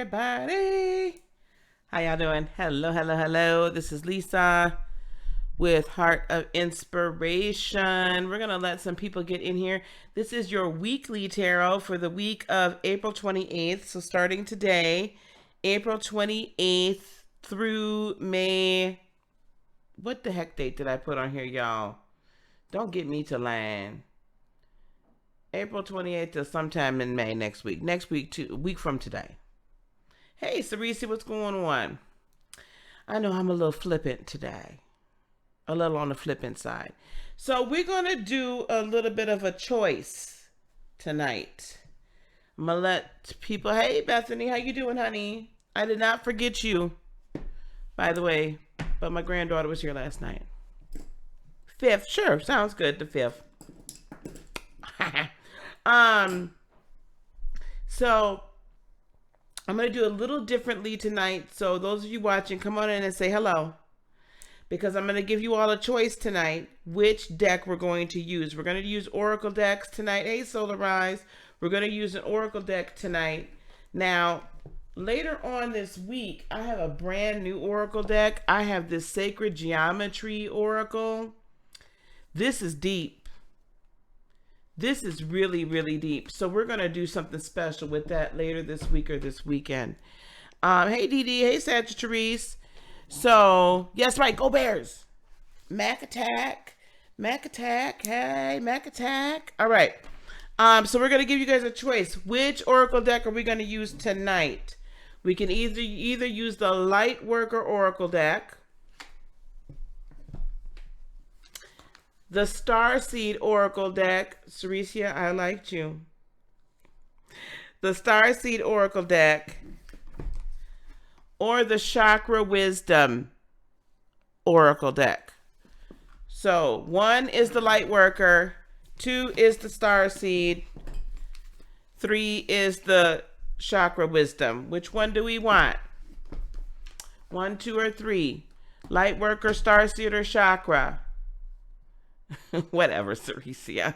everybody. How y'all doing? Hello, hello, hello. This is Lisa with Heart of Inspiration. We're going to let some people get in here. This is your weekly tarot for the week of April 28th. So starting today, April 28th through May. What the heck date did I put on here, y'all? Don't get me to lying. April 28th to sometime in May next week. Next week, a week from today. Hey, Sarisi, what's going on? I know I'm a little flippant today. A little on the flippant side. So we're going to do a little bit of a choice tonight. I'm going to let people... Hey, Bethany, how you doing, honey? I did not forget you, by the way, but my granddaughter was here last night. 5th, sure, sounds good, the 5th. So I'm going to do a little differently tonight. So those of you watching, come on in and say hello, because I'm going to give you all a choice tonight which deck we're going to use. We're going to use Oracle decks tonight. Hey, Solar Rise. We're going to use an Oracle deck tonight. Now, later on this week, I have a brand new Oracle deck. I have this Sacred Geometry Oracle. This is deep. This is really, really deep. So we're going to do something special with that later this week or this weekend. Hey, Dee Dee. Hey, Sagittarius. So, yes, right. Go Bears. Mac Attack. Mac Attack. Hey, Mac Attack. All right. So we're going to give you guys a choice. Which Oracle deck are we going to use tonight? We can either use the Lightworker Oracle deck, the Starseed Oracle deck. Cericia, I liked you. The Starseed Oracle deck. Or the Chakra Wisdom Oracle deck. So 1 is the Lightworker. 2 is the Starseed. 3 is the Chakra Wisdom. Which one do we want? 1, 2, or 3? Lightworker, Starseed, or Chakra? Whatever, Cericia.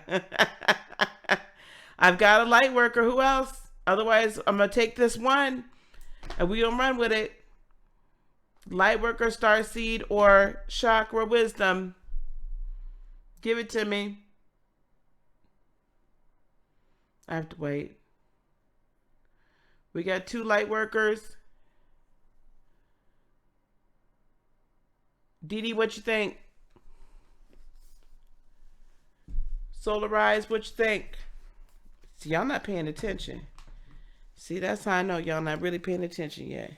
I've got a light worker. Who else? Otherwise, I'm going to take this one and we're going to run with it. Light worker, Starseed, or Chakra Wisdom. Give it to me. I have to wait. We got 2 light workers. Dee Dee, what you think? Solar Rise, what you think? See, y'all not paying attention. See, that's how I know y'all not really paying attention yet.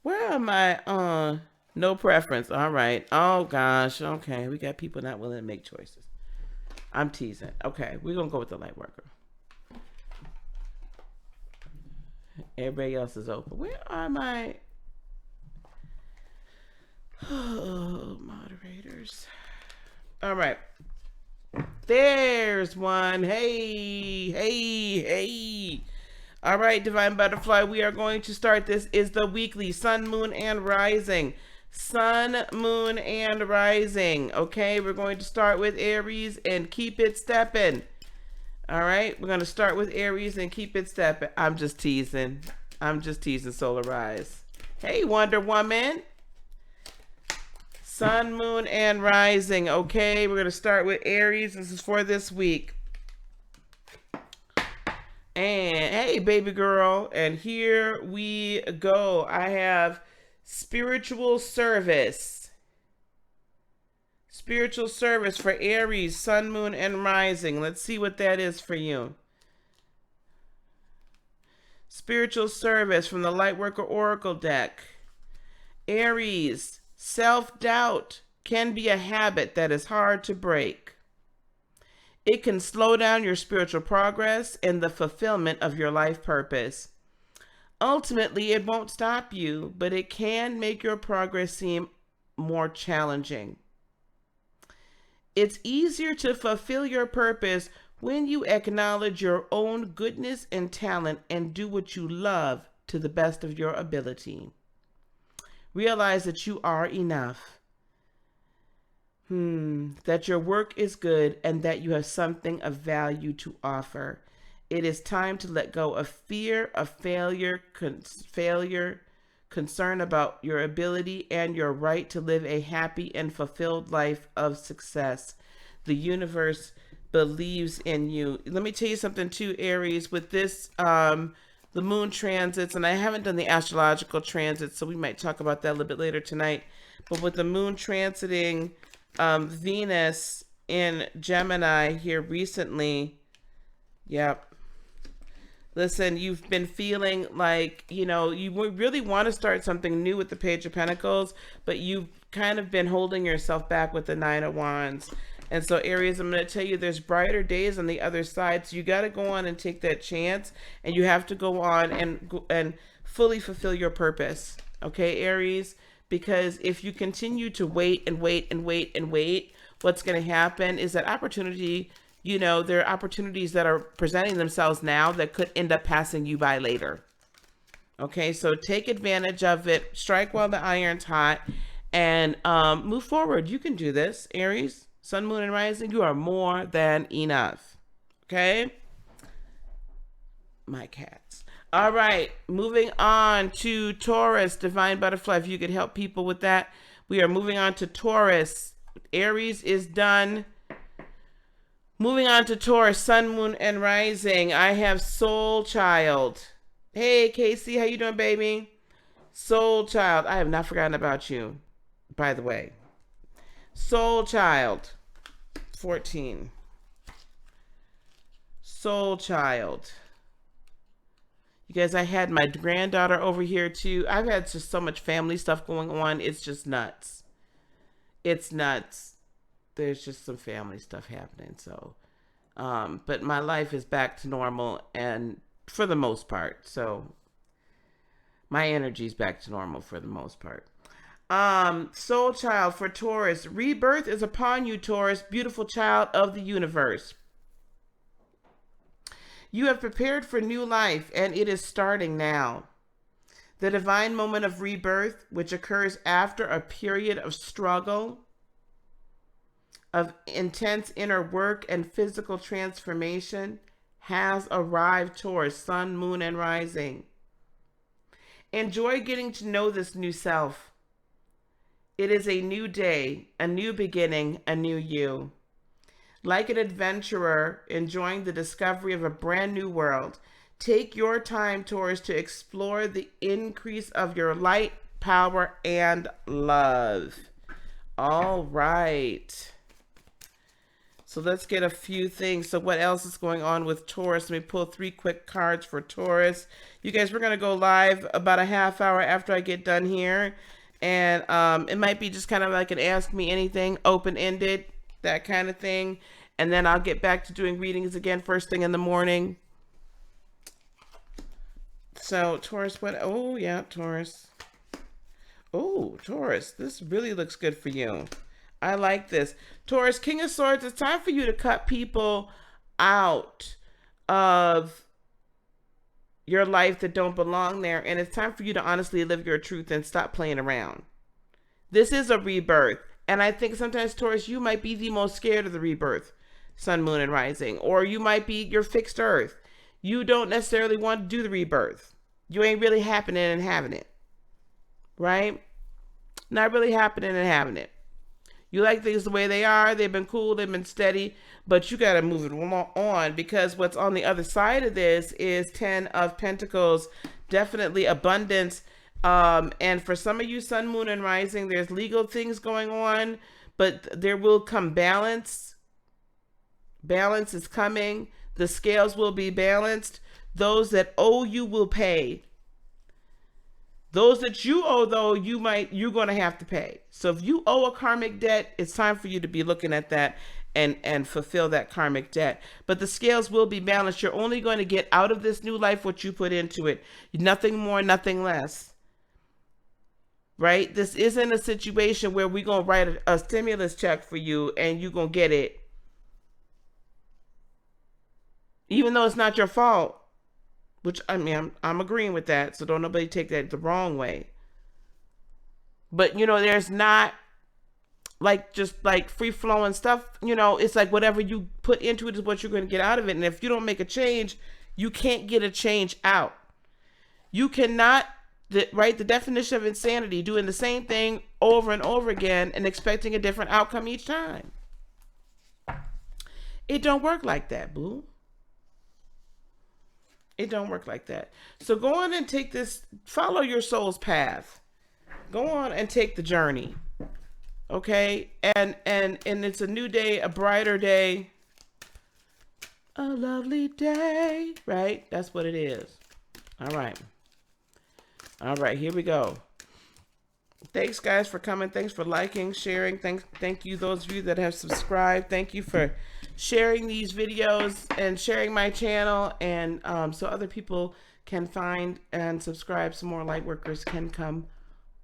Where am I? No preference. All right. Oh, gosh. Okay. We got people not willing to make choices. I'm teasing. Okay. We're going to go with the light worker. Everybody else is open. Where are my... Oh, moderators. All right. There's one. Hey, hey, hey. All right, Divine Butterfly, we are going to start. This is the weekly Sun, Moon, and Rising. Sun, Moon, and Rising. Okay, we're going to start with Aries and keep it stepping. All right, we're going to start with Aries and keep it stepping. I'm just teasing. Solar Rise. Hey, Wonder Woman. Sun, Moon, and Rising. Okay, we're going to start with Aries. This is for this week. And hey, baby girl. And here we go. I have spiritual service. Spiritual service for Aries, Sun, Moon, and Rising. Let's see what that is for you. Spiritual service from the Lightworker Oracle deck. Aries. Self-doubt can be a habit that is hard to break. It can slow down your spiritual progress and the fulfillment of your life purpose. Ultimately, it won't stop you, but it can make your progress seem more challenging. It's easier to fulfill your purpose when you acknowledge your own goodness and talent and do what you love to the best of your ability. Realize that you are enough, that your work is good, and that you have something of value to offer. It is time to let go of fear of failure, concern about your ability and your right to live a happy and fulfilled life of success. The universe believes in you. Let me tell you something too, Aries, with this, the moon transits, and I haven't done the astrological transits, so we might talk about that a little bit later tonight. But with the moon transiting Venus in Gemini here recently, yep. Listen, you've been feeling like, you really want to start something new with the Page of Pentacles, but you've kind of been holding yourself back with the Nine of Wands. And so, Aries, I'm going to tell you there's brighter days on the other side. So you got to go on and take that chance, and you have to go on and fully fulfill your purpose. Okay, Aries? Because if you continue to wait and wait and wait and wait, what's going to happen is that opportunity, there are opportunities that are presenting themselves now that could end up passing you by later. Okay, so take advantage of it, strike while the iron's hot, and move forward. You can do this, Aries, Sun, Moon, and Rising. You are more than enough. Okay? My cats. All right, moving on to Taurus, Divine Butterfly. If you could help people with that. We are moving on to Taurus. Aries is done. Moving on to Taurus, Sun, Moon, and Rising. I have Soul Child. Hey, Casey, how you doing, baby? Soul Child. I have not forgotten about you, by the way. Soul Child. 14. Soul Child. You guys, I had my granddaughter over here, too. I've had just so much family stuff going on. It's just nuts. It's nuts. There's just some family stuff happening, so but my life is back to normal, and for the most part, so my energy's back to normal for the most part. Soul Child for Taurus. Rebirth is upon you, Taurus, beautiful child of the universe. You have prepared for new life, and it is starting now. The divine moment of rebirth, which occurs after a period of struggle, of intense inner work and physical transformation, has arrived, Taurus, Sun, Moon, and Rising. Enjoy getting to know this new self. It is a new day, a new beginning, a new you. Like an adventurer enjoying the discovery of a brand new world, take your time, Taurus, to explore the increase of your light, power, and love. All right. So let's get a few things. So what else is going on with Taurus? Let me pull 3 quick cards for Taurus. You guys, we're going to go live about a half hour after I get done here. And it might be just kind of like an ask me anything, open-ended, that kind of thing. And then I'll get back to doing readings again first thing in the morning. So Taurus, what? Oh, yeah, Taurus. Oh, Taurus, this really looks good for you. I like this. Taurus, King of Swords, it's time for you to cut people out of your life that don't belong there. And it's time for you to honestly live your truth and stop playing around. This is a rebirth. And I think sometimes, Taurus, you might be the most scared of the rebirth, Sun, Moon, and Rising. Or you might be your fixed earth. You don't necessarily want to do the rebirth. You ain't really happening and having it. Right? Not really happening and having it. You like things the way they are. They've been cool. They've been steady. But you got to move it on, because what's on the other side of this is 10 of Pentacles. Definitely abundance. And for some of you, Sun, Moon, and Rising, there's legal things going on. But there will come balance. Balance is coming. The scales will be balanced. Those that owe you will pay. Those that you owe, though, you're going to have to pay. So if you owe a karmic debt, it's time for you to be looking at that and fulfill that karmic debt. But the scales will be balanced. You're only going to get out of this new life what you put into it. Nothing more, nothing less. Right? This isn't a situation where we're going to write a stimulus check for you and you're going to get it. Even though it's not your fault. Which, I mean, I'm agreeing with that, so don't nobody take that the wrong way. But, there's not, just free-flowing stuff. It's like whatever you put into it is what you're going to get out of it. And if you don't make a change, You can't get a change out. You cannot, right? The definition of insanity, doing the same thing over and over again and expecting a different outcome each time. It don't work like that, boo. It don't work like that. So go on and take this, follow your soul's path. Go on and take the journey. Okay? And it's a new day, a brighter day, a lovely day, right? That's what it is. All right. All right, here we go. Thanks, guys, for coming. Thanks for liking, sharing. Thank you, those of you that have subscribed. Thank you for sharing these videos and sharing my channel, and so other people can find and subscribe, so more Lightworkers can come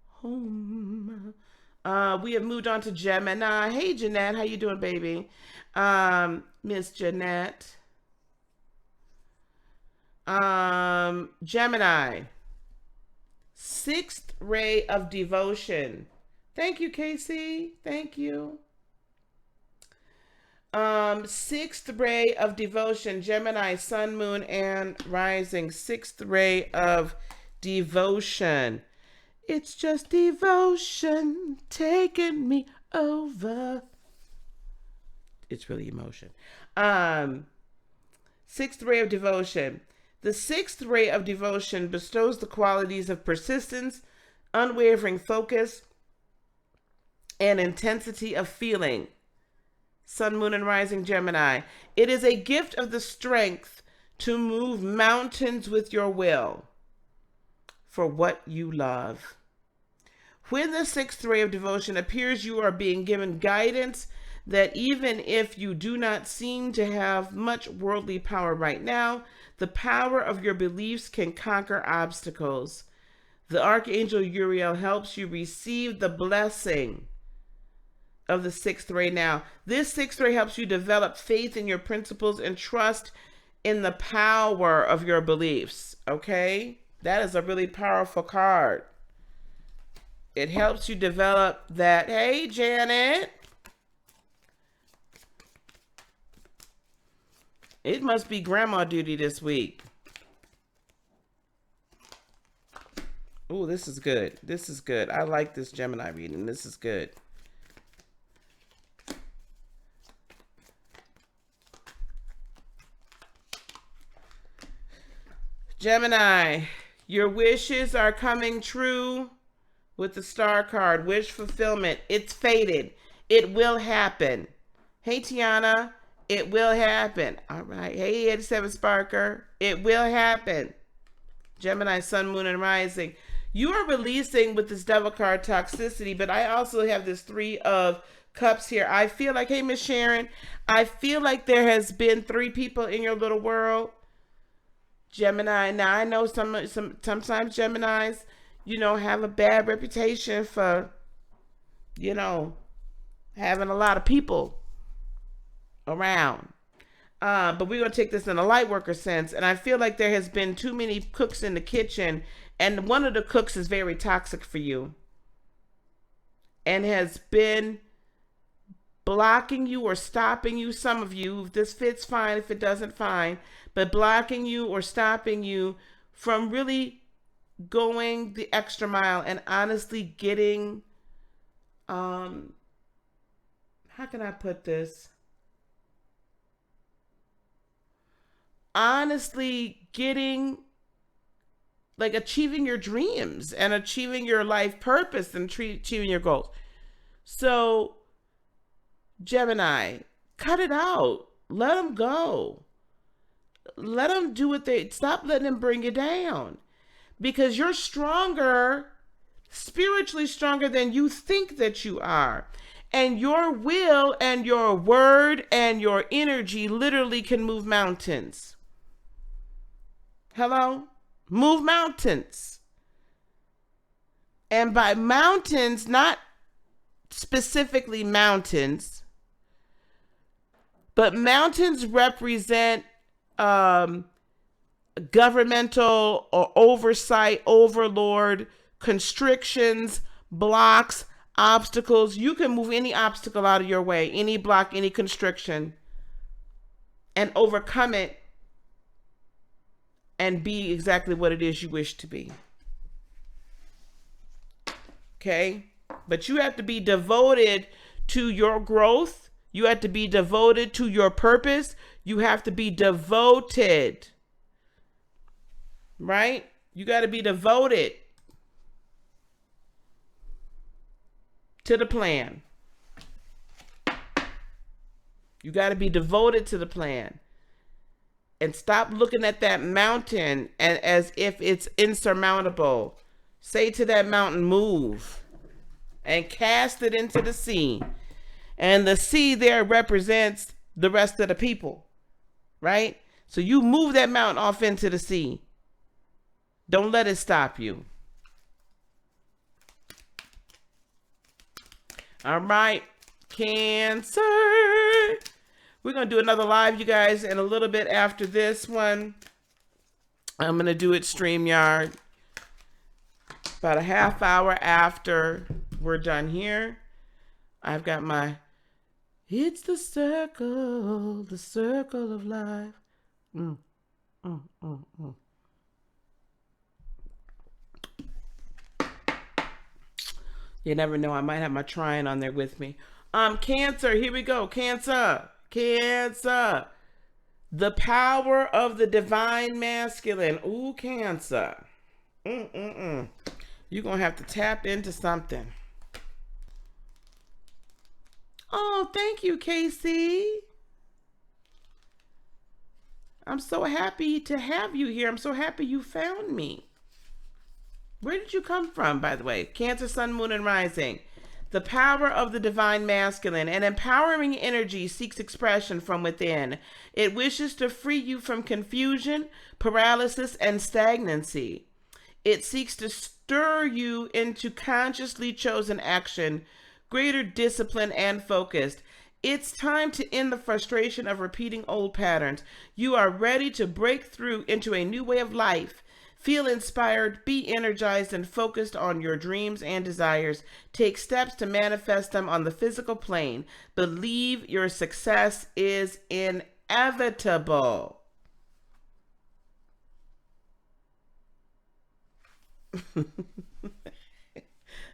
home. We have moved on to Gemini. Hey, Jeanette, how you doing, baby? Miss Jeanette. Gemini. Sixth ray of devotion. Thank you, Casey. Thank you. Sixth ray of devotion. Gemini, sun, moon, and rising. Sixth ray of devotion. It's just devotion taking me over. It's really emotion. Sixth ray of devotion. The sixth ray of devotion bestows the qualities of persistence, unwavering focus, and intensity of feeling. Sun, moon, and rising Gemini. It is a gift of the strength to move mountains with your will for what you love. When the sixth ray of devotion appears, you are being given guidance that even if you do not seem to have much worldly power right now, the power of your beliefs can conquer obstacles. The Archangel Uriel helps you receive the blessing of the sixth ray now. This sixth ray helps you develop faith in your principles and trust in the power of your beliefs. Okay? That is a really powerful card. It helps you develop that. Hey, Janet. It must be grandma duty this week. Oh, this is good. This is good. I like this Gemini reading. This is good. Gemini, your wishes are coming true with the star card. Wish fulfillment. It's fated. It will happen. Hey, Tiana. It will happen. All right. Hey, 87 Sparker. It will happen. Gemini, sun, moon, and rising. You are releasing with this devil card toxicity, but I also have this 3 of cups here. I feel like, hey, Miss Sharon, I feel like there has been 3 people in your little world. Gemini. Now, I know sometimes Geminis, have a bad reputation for, having a lot of people around. But we're going to take this in a light worker sense. And I feel like there has been too many cooks in the kitchen. And one of the cooks is very toxic for you. And has been blocking you or stopping you. Some of you, if this fits, fine. If it doesn't, fine. But blocking you or stopping you from really going the extra mile and honestly getting, how can I put this? Honestly getting, like, achieving your dreams and achieving your life purpose and achieving your goals. So, Gemini, cut it out. Let them go. Let them do what stop letting them bring you down. Because you're stronger, spiritually stronger than you think that you are. And your will and your word and your energy literally can move mountains. Hello? Move mountains. And by mountains, not specifically mountains, but mountains represent governmental or oversight, overlord, constrictions, blocks, obstacles. You can move any obstacle out of your way, any block, any constriction, and overcome it and be exactly what it is you wish to be. Okay? But you have to be devoted to your growth. You have to be devoted to your purpose. You have to be devoted. Right? You got to be devoted to the plan. You got to be devoted to the plan. And stop looking at that mountain as if it's insurmountable. Say to that mountain, move. And cast it into the sea. And the sea there represents the rest of the people. Right? So you move that mountain off into the sea. Don't let it stop you. All right, Cancer. We're going to do another live, you guys, in a little bit after this one. I'm going to do it StreamYard about a half hour after we're done here. I've got my It's the circle of life. You never know. I might have my trying on there with me. Cancer. Here we go. Cancer. Cancer. The power of the divine masculine. Ooh, Cancer. You're going to have to tap into something. Oh, thank you, Casey. I'm so happy to have you here. I'm so happy you found me. Where did you come from, by the way? Cancer, Sun, Moon, and Rising. The power of the divine masculine. An empowering energy seeks expression from within. It wishes to free you from confusion, paralysis, and stagnancy. It seeks to stir you into consciously chosen action, greater discipline, and focus. It's time to end the frustration of repeating old patterns. You are ready to break through into a new way of life. Feel inspired, be energized, and focused on your dreams and desires. Take steps to manifest them on the physical plane. Believe your success is inevitable.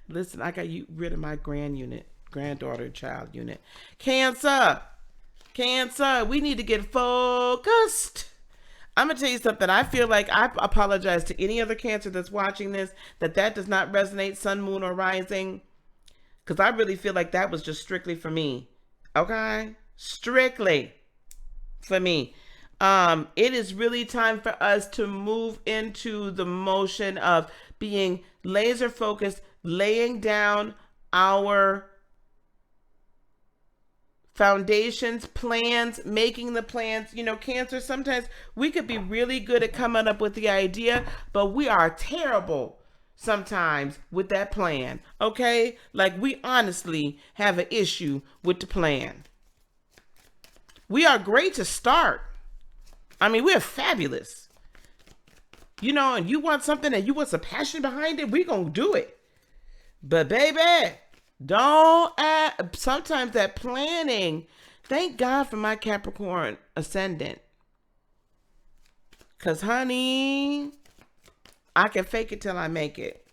Listen, I got you rid of my granddaughter child unit. Cancer, we need to get focused. I'm going to tell you something. I feel like I apologize to any other Cancer that's watching this, that does not resonate, Sun, Moon, or Rising. Because I really feel like that was just strictly for me. Okay? Strictly for me. It is really time for us to move into the motion of being laser focused, laying down our foundations, plans, making the plans. You know, Cancer, sometimes we could be really good at coming up with the idea, but we are terrible sometimes with that plan. Okay? Like, we honestly have an issue with the plan. We are great to start. I mean, we're fabulous. You know, and you want something and you want some passion behind it, we're going to do it. But baby, don't add, sometimes that planning, thank God for my Capricorn ascendant. Because, honey, I can fake it till I make it.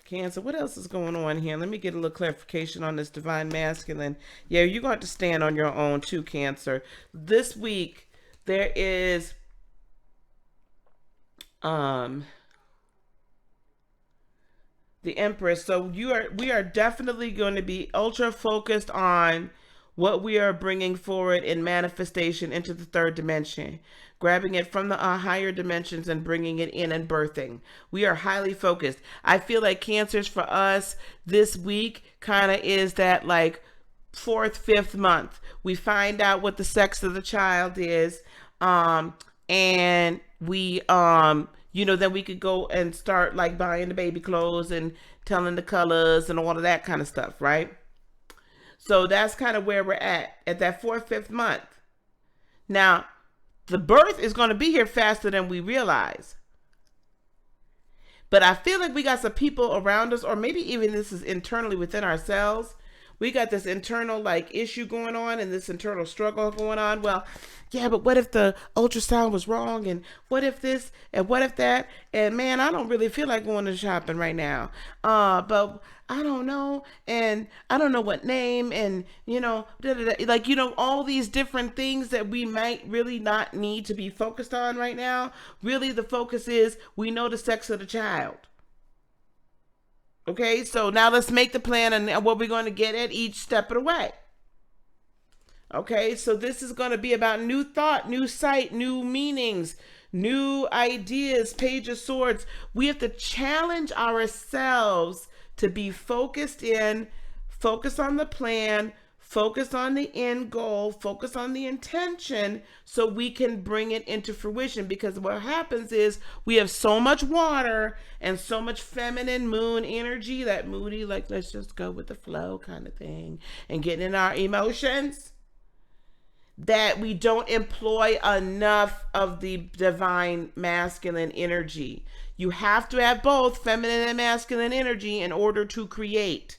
Cancer, what else is going on here? Let me get a little clarification on this divine masculine. Yeah, you're going to have to stand on your own too, Cancer. This week, there is the Empress. So we are definitely going to be ultra focused on what we are bringing forward in manifestation into the third dimension, grabbing it from the higher dimensions and bringing it in and birthing. We are highly focused. I feel like Cancers for us this week kind of is that like 4th, 5th month. We find out what the sex of the child is, and we you know, then we could go and start like buying the baby clothes and telling the colors and all of that kind of stuff, right? So that's kind of where we're at that 4th, 5th month. Now, the birth is going to be here faster than we realize. But I feel like we got some people around us, or maybe even this is internally within ourselves. we got this internal like issue going on and this internal struggle going on. Well, yeah, but what if the ultrasound was wrong, and what if this and what if that, and man, I don't really feel like going to shopping right now, but I don't know, and I don't know what name, and like all these different things that we might really not need to be focused on right now. Really, the focus is we know the sex of the child. Okay, so now let's make the plan and what we're going to get at each step of the way. Okay, so this is going to be about new thought, new sight, new meanings, new ideas, Page of Swords. We have to challenge ourselves to be focused in, focus on the plan, focus on the end goal, focus on the intention, so we can bring it into fruition. Because what happens is we have so much water and so much feminine moon energy, that moody, like let's just go with the flow kind of thing, and getting in our emotions, that we don't employ enough of the divine masculine energy. You have to have both feminine and masculine energy in order to create.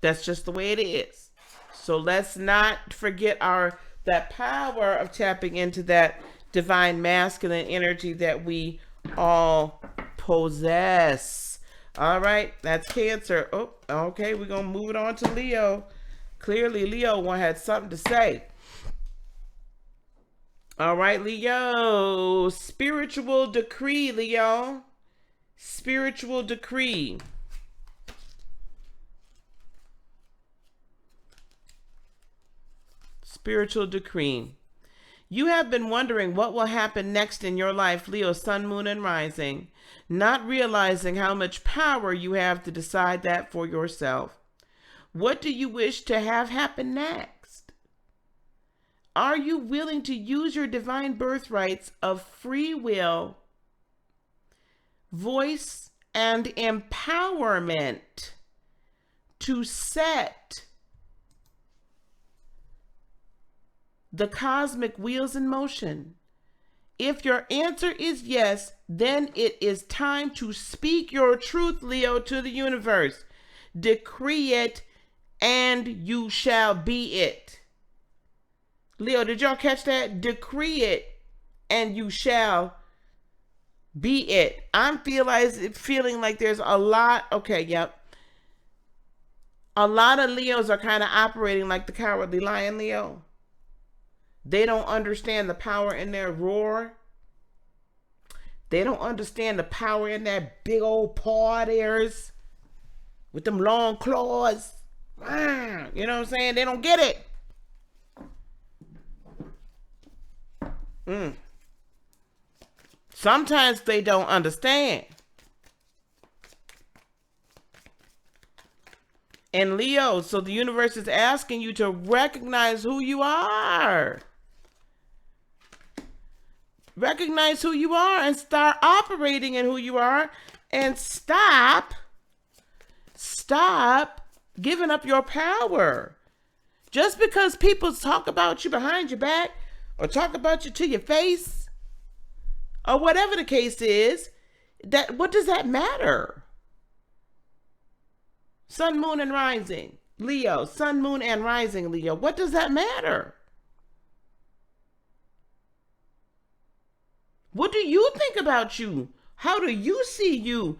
That's just the way it is. So let's not forget that power of tapping into that divine masculine energy that we all possess. All right, that's Cancer. Oh, okay, we're going to move it on to Leo. Clearly, Leo had something to say. All right, Leo. Spiritual decree, Leo. Spiritual decree. Spiritual decree. You have been wondering what will happen next in your life, Leo, Sun, Moon, and Rising, not realizing how much power you have to decide that for yourself. What do you wish to have happen next? Are you willing to use your divine birthrights of free will, voice, and empowerment to set the cosmic wheels in motion? If your answer is yes, then it is time to speak your truth, Leo, to the universe. Decree it, and you shall be it. Leo, did y'all catch that? Decree it, and you shall be it. I'm feeling like there's a lot. Okay, yep. A lot of Leos are kind of operating like the Cowardly Lion, Leo. They don't understand the power in their roar. They don't understand the power in that big old paw of theirs with them long claws. You know what I'm saying? They don't get it. Sometimes they don't understand. And Leo, so the universe is asking you to recognize who you are. Recognize who you are and start operating in who you are, and stop giving up your power. Just because people talk about you behind your back or talk about you to your face or whatever the case is, what does that matter? Sun, Moon, and Rising, Leo. Sun, Moon, and Rising, Leo. What does that matter? What do you think about you? How do you see you?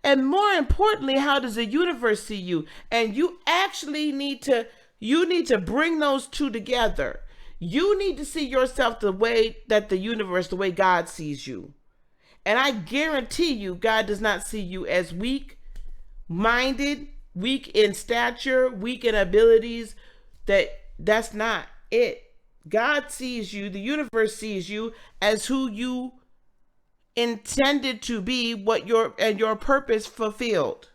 And more importantly, how does the universe see you? And you actually need to bring those two together. You need to see yourself the way that the universe, the way God sees you. And I guarantee you, God does not see you as weak-minded, weak in stature, weak in abilities. That's not it. God sees you, the universe sees you as who you intended to be, your purpose fulfilled.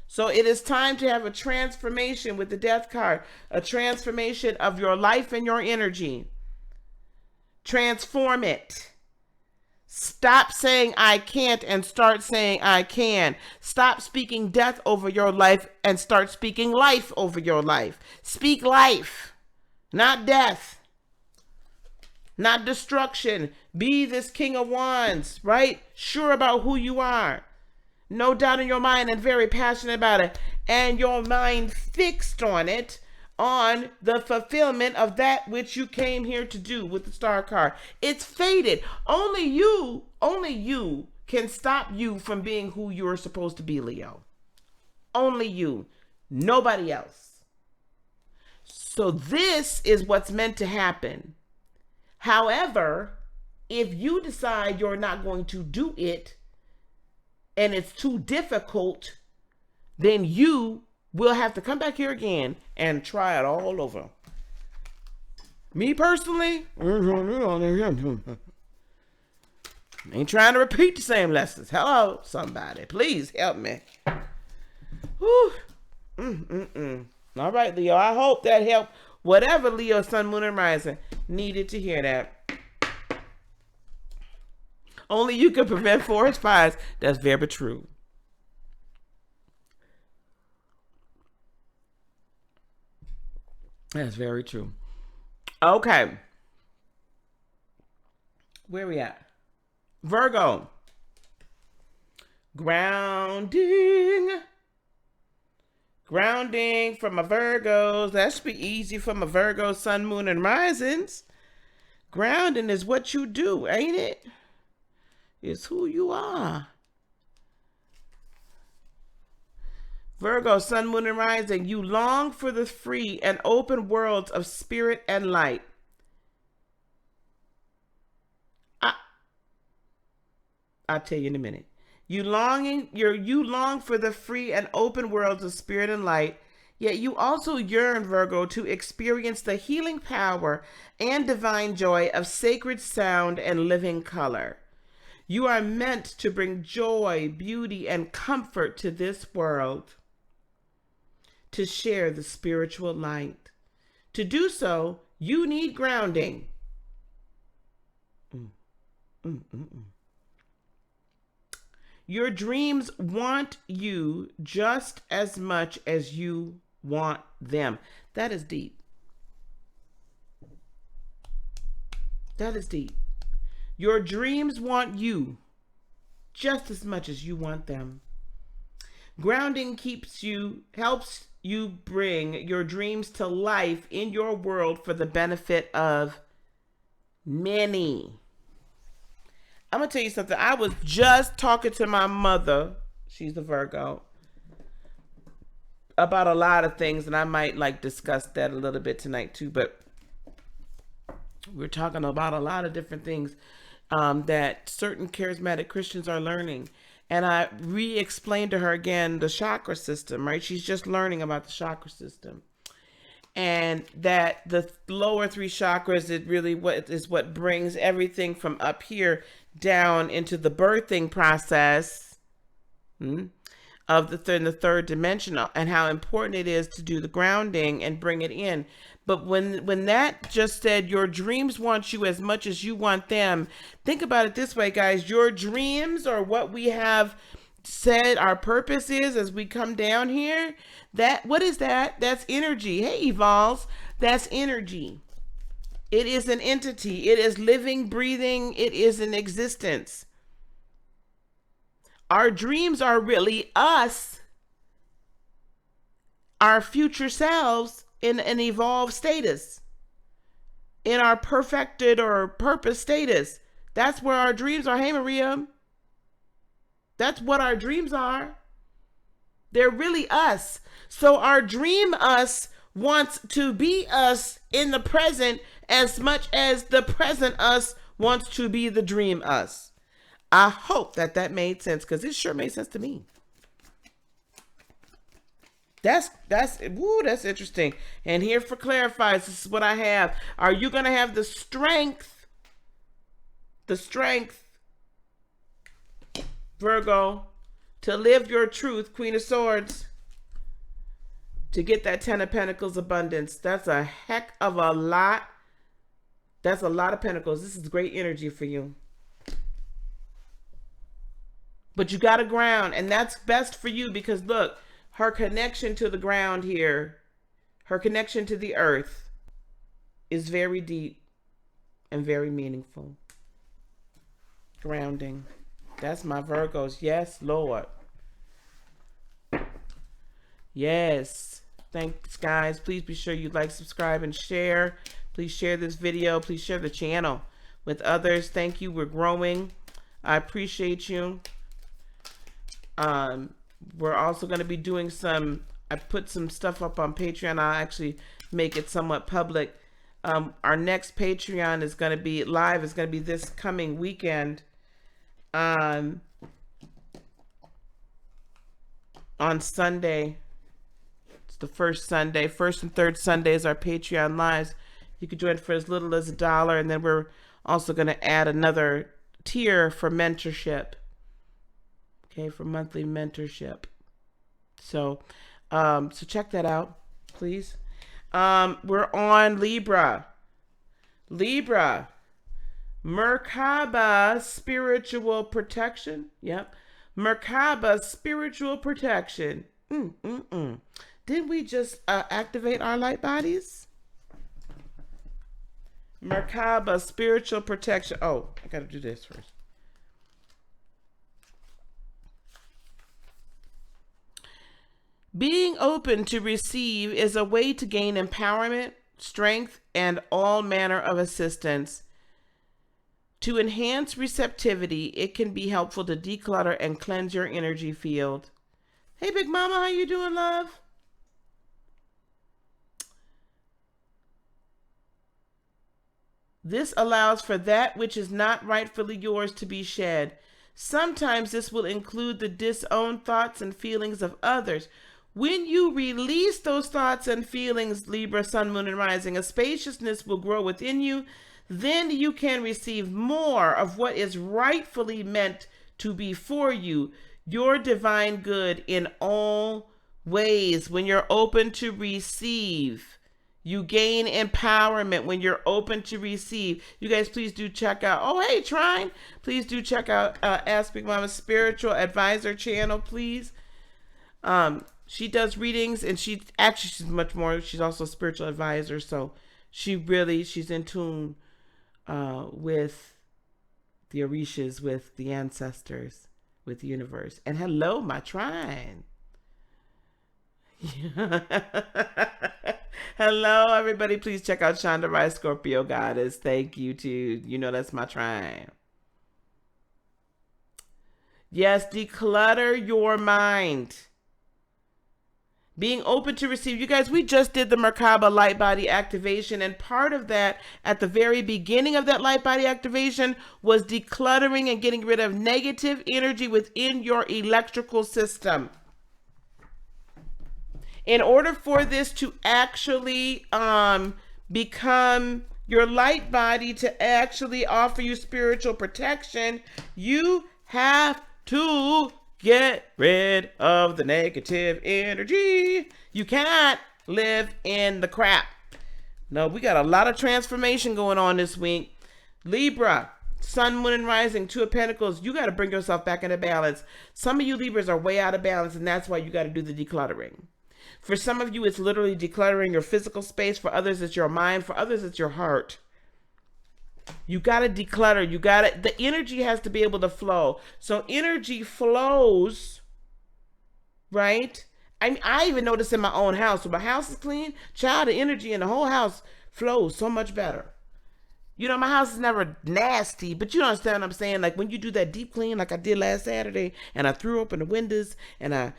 So it is time to have a transformation with the Death card, a transformation of your life and your energy. Transform it. Stop saying I can't and start saying I can. Stop speaking death over your life and start speaking life over your life. Speak life. Not death, not destruction. Be this King of Wands, right? Sure about who you are. no doubt in your mind, and very passionate about it, and your mind fixed on it, on the fulfillment of that which you came here to do with the star card. It's fated. Only you can stop you from being who you're supposed to be, Leo. Only you. Nobody else. So this is what's meant to happen. However, if you decide you're not going to do it and it's too difficult, then you will have to come back here again and try it all over. Me personally, ain't trying to repeat the same lessons. Hello, somebody. Please help me. Whew. All right, Leo. I hope that helped. Whatever Leo, Sun, Moon, and Rising needed to hear that. Only you can prevent forest fires. That's very true. That's very true. Okay. Where we at? Virgo. Grounding. Grounding for my Virgos. That should be easy for my Virgo, Sun, Moon, and Risings. Grounding is what you do, ain't it? It's who you are. Virgo, Sun, Moon, and Rising. You long for the free and open worlds of spirit and light. I'll tell you in a minute. You long for the free and open worlds of spirit and light, yet you also yearn, Virgo, to experience the healing power and divine joy of sacred sound and living color. You are meant to bring joy, beauty, and comfort to this world, to share the spiritual light. To do so, you need grounding. Your dreams want you just as much as you want them. That is deep. That is deep. Your dreams want you just as much as you want them. Grounding helps you bring your dreams to life in your world for the benefit of many. I'm going to tell you something. I was just talking to my mother, she's a Virgo, about a lot of things, and I might discuss that a little bit tonight too, but we're talking about a lot of different things that certain charismatic Christians are learning. And I re-explained to her again the chakra system, right? She's just learning about the chakra system. And that the lower three chakras is what brings everything from up here down into the birthing process of the third dimensional, and how important it is to do the grounding and bring it in. But when that just said your dreams want you as much as you want them, think about it this way, guys. Your dreams are what we have said our purpose is as we come down here. What is that? That's energy. Hey, Evolves. That's energy. It is an entity. It is living, breathing. It is an existence. Our dreams are really us, our future selves in an evolved status, in our perfected or purpose status. That's where our dreams are. Hey, Maria. That's what our dreams are. They're really us. So our dream us wants to be us in the present as much as the present us wants to be the dream us. I hope that made sense, because it sure made sense to me. That's interesting. And here for clarifies, this is what I have. Are you going to have the strength, Virgo, to live your truth, Queen of Swords, to get that Ten of Pentacles abundance? That's a heck of a lot. That's a lot of pentacles. This is great energy for you. But you got to ground, and that's best for you, because look, her connection to the ground here, her connection to the earth is very deep and very meaningful. Grounding. That's my Virgos. Yes, Lord. Yes. Thanks, guys. Please be sure you like, subscribe, and share. Please share this video. Please share the channel with others. Thank you. We're growing. I appreciate you. We're also going to be doing I put some stuff up on Patreon. I'll actually make it somewhat public. Our next Patreon is going to be live. It's going to be this coming weekend. On Sunday. It's the first Sunday. First and third Sundays are Patreon lives. You can join for as little as $1, and then we're also going to add another tier for mentorship. Okay, for monthly mentorship. So check that out, please. We're on Libra. Merkaba spiritual protection. Yep. Merkaba spiritual protection. Didn't we just activate our light bodies? Merkaba spiritual protection. Oh, I gotta do this first. Being open to receive is a way to gain empowerment, strength, and all manner of assistance. To enhance receptivity, it can be helpful to declutter and cleanse your energy field. Hey, Big Mama, how you doing, love? This allows for that which is not rightfully yours to be shed. Sometimes this will include the disowned thoughts and feelings of others. When you release those thoughts and feelings, Libra, Sun, Moon, and Rising, a spaciousness will grow within you. Then you can receive more of what is rightfully meant to be for you, your divine good in all ways. When you're open to receive, you gain empowerment when you're open to receive. You guys, please do check out, oh, hey, Trine, please do check out Ask Big Mama's Spiritual Advisor channel, please. She does readings, and she's much more. She's also a spiritual advisor, so she's in tune with the Orishas, with the ancestors, with the universe. And hello, my Trine. Hello, everybody. Please check out Shonda Rhice, Scorpio Goddess. Thank you, too. You know that's my Trine. Yes, declutter your mind. Being open to receive. You guys, we just did the Merkaba light body activation, and part of that at the very beginning of that light body activation was decluttering and getting rid of negative energy within your electrical system. In order for this to actually become your light body, to actually offer you spiritual protection, you have to get rid of the negative energy. You cannot live in the crap. No, we got a lot of transformation going on this week. Libra, Sun, Moon, and Rising, Two of Pentacles. You got to bring yourself back into balance. Some of you Libras are way out of balance, and that's why you got to do the decluttering. For some of you, it's literally decluttering your physical space. For others, it's your mind. For others, it's your heart. You got to declutter. The energy has to be able to flow. So energy flows, right? I even notice in my own house, when my house is clean, child, the energy in the whole house flows so much better. You know, my house is never nasty, but you understand what I'm saying? Like when you do that deep clean, like I did last Saturday, and I threw open the windows, and the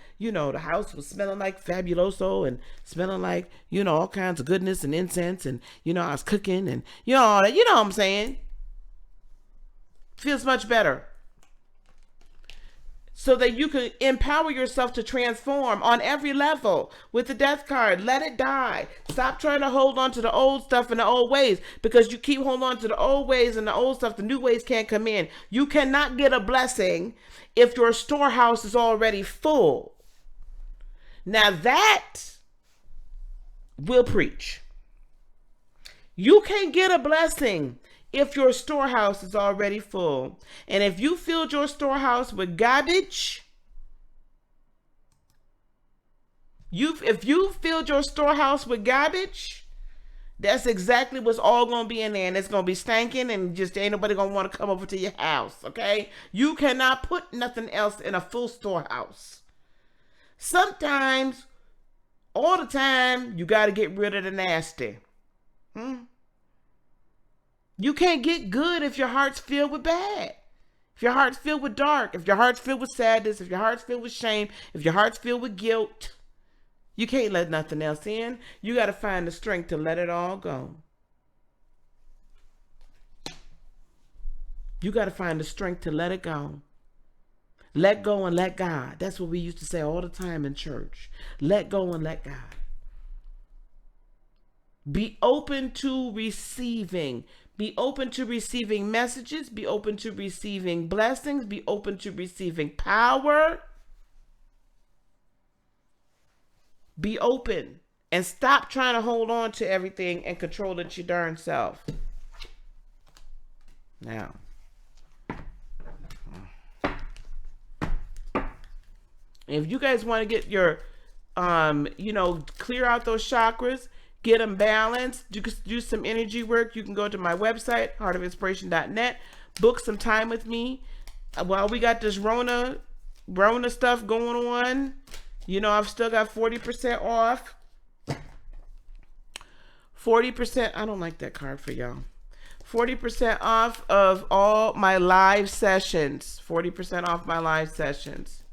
house was smelling like Fabuloso and smelling like, all kinds of goodness and incense, and, I was cooking, and, all that, what I'm saying? Feels much better. So that you can empower yourself to transform on every level. With the death card, let it die. Stop trying to hold on to the old stuff and the old ways, because you keep holding on to the old ways and the old stuff, the new ways can't come in. You cannot get a blessing if your storehouse is already full. Now that will preach. You can't get a blessing if your storehouse is already full. And if you filled your storehouse with garbage, if you filled your storehouse with garbage, that's exactly what's all going to be in there. And it's going to be stinking, and just ain't nobody going to want to come over to your house, okay? You cannot put nothing else in a full storehouse. Sometimes All the time, you got to get rid of the nasty. You can't get good if your heart's filled with bad. If your heart's filled with dark, if your heart's filled with sadness, if your heart's filled with shame, if your heart's filled with guilt, you can't let nothing else in. You got to find the strength to let it all go. You got to find the strength to let it go. Let go and let God. That's what we used to say all the time in church. Let go and let God. Be open to receiving. Be open to receiving messages. Be open to receiving blessings. Be open to receiving power. Be open and stop trying to hold on to everything and control it your darn self. Now, if you guys want to get your, clear out those chakras, get them balanced, do some energy work, you can go to my website, heartofinspiration.net, book some time with me. While we got this Rona stuff going on, I've still got 40% off. 40%, I don't like that card for y'all. 40% off of all my live sessions. 40% off my live sessions.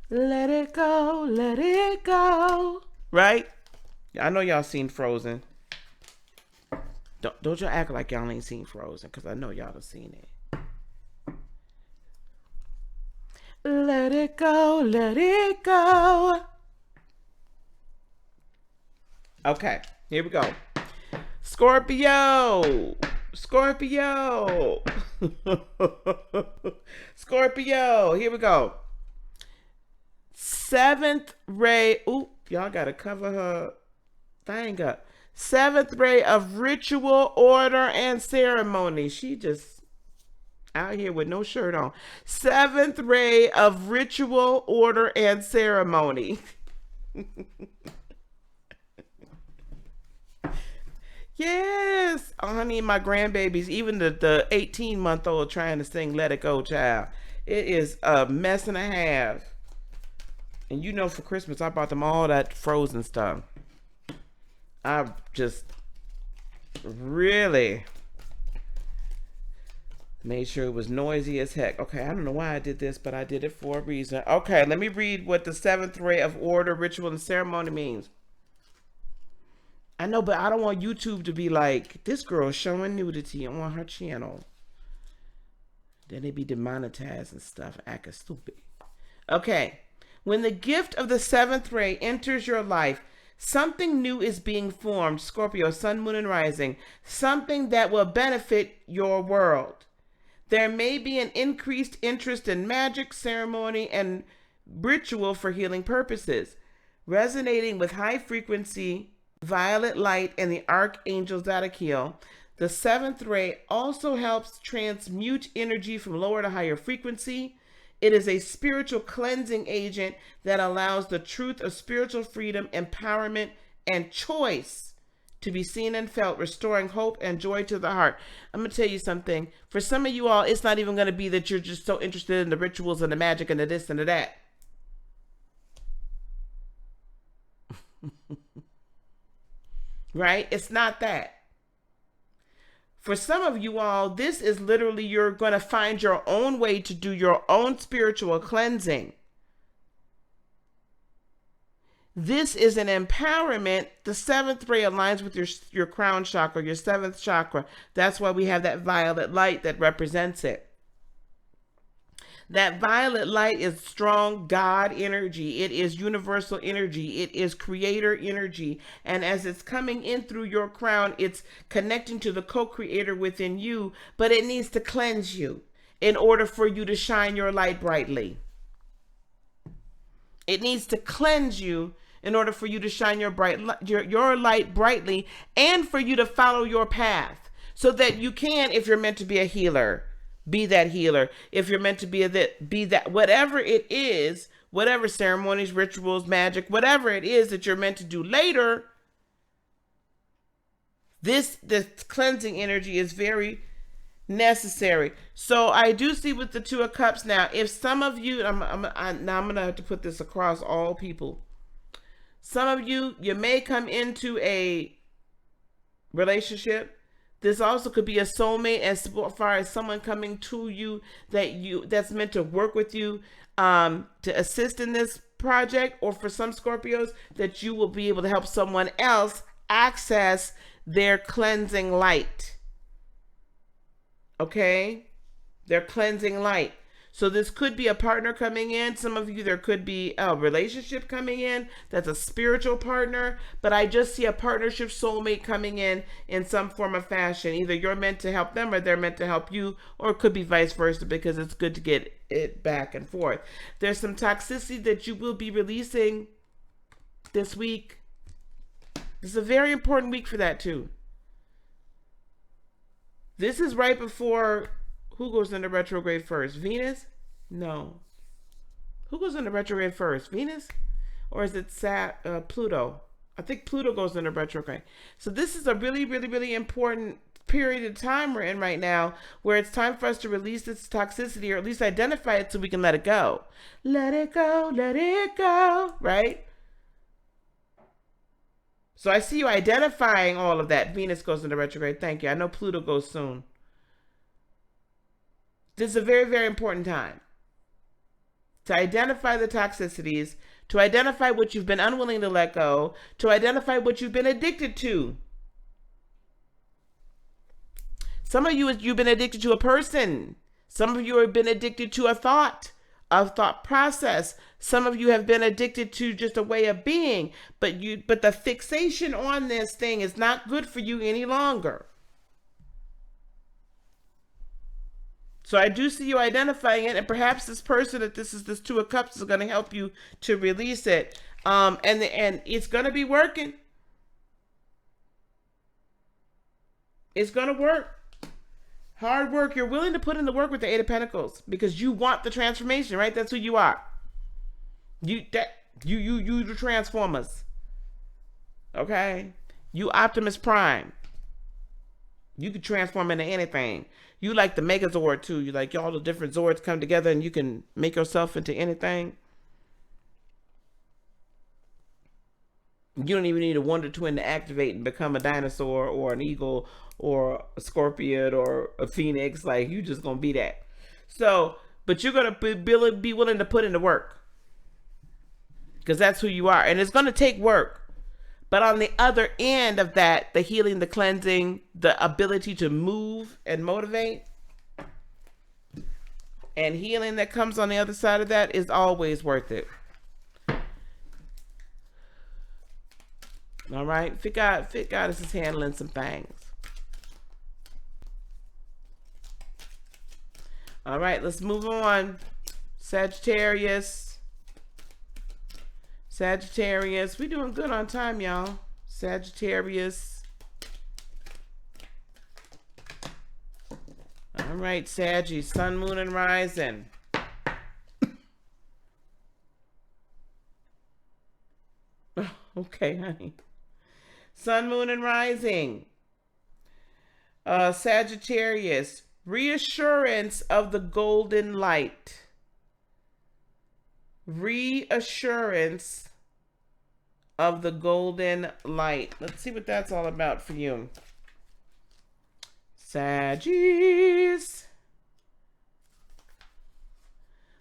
Let it go, let it go. Right? I know y'all seen Frozen. Don't y'all act like y'all ain't seen Frozen, because I know y'all have seen it. Let it go, let it go. Okay, here we go. Scorpio. Scorpio. Scorpio. Here we go. Seventh ray. Oop, y'all gotta cover her thing up. Seventh ray of ritual, order, and ceremony. She just out here with no shirt on. Seventh ray of ritual, order, and ceremony. Yes. Oh, honey, my grandbabies, even the 18-month-old trying to sing Let It Go, child. It is a mess and a half. And for Christmas, I bought them all that Frozen stuff. I just really made sure it was noisy as heck. Okay, I don't know why I did this, but I did it for a reason. Okay, let me read what the seventh ray of order, ritual, and ceremony means. I know, but I don't want YouTube to be like, this girl showing nudity on her channel. Then they be demonetized and stuff, acting stupid. Okay. When the gift of the seventh ray enters your life, something new is being formed, Scorpio, sun, moon, and rising. Something that will benefit your world. There may be an increased interest in magic, ceremony, and ritual for healing purposes. Resonating with high frequency, violet light, and the archangel Zadkiel, the seventh ray also helps transmute energy from lower to higher frequency. It is a spiritual cleansing agent that allows the truth of spiritual freedom, empowerment, and choice to be seen and felt, restoring hope and joy to the heart. I'm going to tell you something. For some of you all, it's not even going to be that you're just so interested in the rituals and the magic and the this and the that. Right? It's not that. For some of you all, this is literally you're going to find your own way to do your own spiritual cleansing. This is an empowerment. The seventh ray aligns with your crown chakra, your seventh chakra. That's why we have that violet light that represents it. That violet light is strong God energy. It is universal energy. It is creator energy. And as it's coming in through your crown, it's connecting to the co-creator within you, but it needs to cleanse you in order for you to shine your light brightly. It needs to cleanse you in order for you to shine your light brightly, and for you to follow your path so that you can, if you're meant to be a healer, be that healer. If you're meant to be that, whatever it is, whatever ceremonies, rituals, magic, whatever it is that you're meant to do later, this cleansing energy is very necessary. So I do see with the Two of Cups now, if some of you, I'm going to have to put this across all people. Some of you, you may come into a relationship. This also could be a soulmate, as far as someone coming to you that's meant to work with you, to assist in this project, or for some Scorpios that you will be able to help someone else access their cleansing light. Okay? Their cleansing light. So this could be a partner coming in. Some of you, there could be a relationship coming in that's a spiritual partner. But I just see a partnership soulmate coming in some form of fashion. Either you're meant to help them or they're meant to help you. Or it could be vice versa, because it's good to get it back and forth. There's some toxicity that you will be releasing this week. This is a very important week for that too. This is right before... Who goes into retrograde first? Venus? No. Who goes into retrograde first? Venus? Or is it Pluto? I think Pluto goes into retrograde. So this is a really, really, really important period of time we're in right now, where it's time for us to release this toxicity, or at least identify it so we can let it go. Let it go, let it go, right? So I see you identifying all of that. Venus goes into retrograde. Thank you. I know Pluto goes soon. This is a very, very important time to identify the toxicities, to identify what you've been unwilling to let go, to identify what you've been addicted to. Some of you, you've been addicted to a person. Some of you have been addicted to a thought process. Some of you have been addicted to just a way of being, but the fixation on this thing is not good for you any longer. So I do see you identifying it, and perhaps this person this Two of Cups is going to help you to release it. And it's going to be working. It's going to work. Hard work. You're willing to put in the work with the Eight of Pentacles because you want the transformation, right? That's who you are. You the Transformers. Okay? You Optimus Prime. You can transform into anything. You like the Megazord too. You like all the different Zords come together and you can make yourself into anything. You don't even need a Wonder Twin to activate and become a dinosaur or an eagle or a scorpion or a phoenix. Like, you just gonna be that. So, but you're gonna be willing to put in the work, because that's who you are, and it's gonna take work. But on the other end of that, the healing, the cleansing, the ability to move and motivate, and healing that comes on the other side of that is always worth it. All right, Fit Goddess is handling some things. All right, let's move on. Sagittarius. We doing good on time, y'all. Sagittarius. All right, Saggy, Sun, Moon, and Rising. Okay, honey. Sun, Moon, and Rising. Sagittarius. Reassurance of the golden light. Reassurance of the golden light. Let's see what that's all about for you. Saggies.